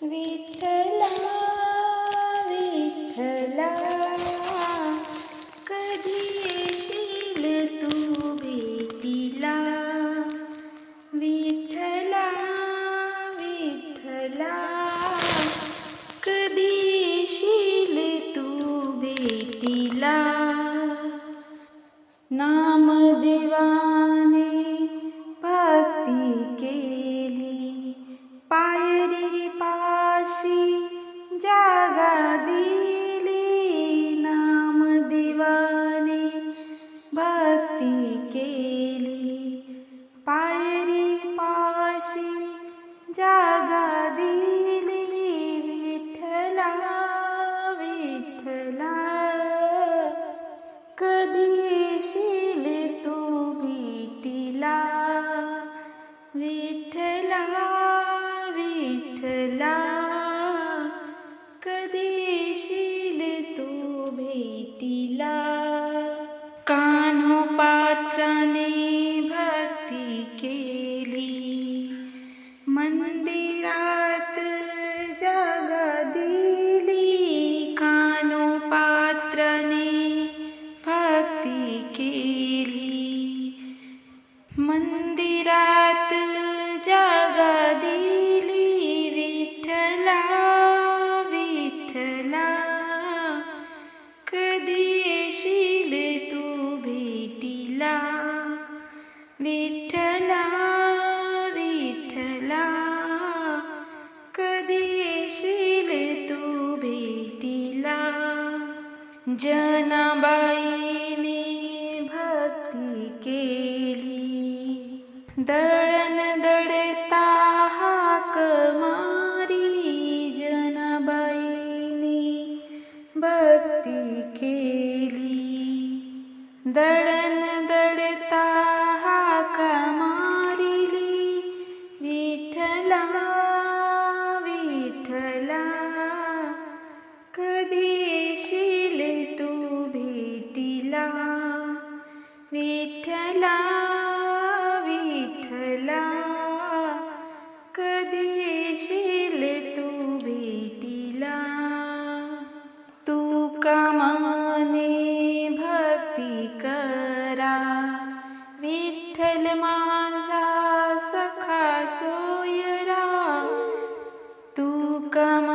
विठ्ठला विठ्ठला कधी येशील तू भेटीला. विठ्ठला विठ्ठला कधी येशील तू भेटीला. नामदेवाने भक्ती केली पायरी पाशी जागा दिली. नामदेवाने भक्ती केली पायरी पाशी जागा दिली. विठ्ठला विठ्ठला कधी येशील तू भेटीला. विठ्ठला विठ्ठला कधी येशील तू भेटीला. कान्होपात्राने भक्ती केली मंदिरात जागा दिली. कान्होपात्राने भक्ती केली मंदिरात जागा दिली. विठ्ठला विठ्ठला कधी येशील तू भेटीला. विठ्ठला विठ्ठला कधी येशील तू भेटीला. जनाबाईने भक्ती केली दळण दळता हाक मारी. जनाबाईने भक्ती केली दळण दळता हाक मारिली. विठ्ठला विठ्ठला कधी येशील तू भेटीला. विठ्ठला विठ्ठला कधी येशील तू भेटीला. तुकामाने भक्ती करा विठ्ठल माझा सखा सोयरा. तुकामाने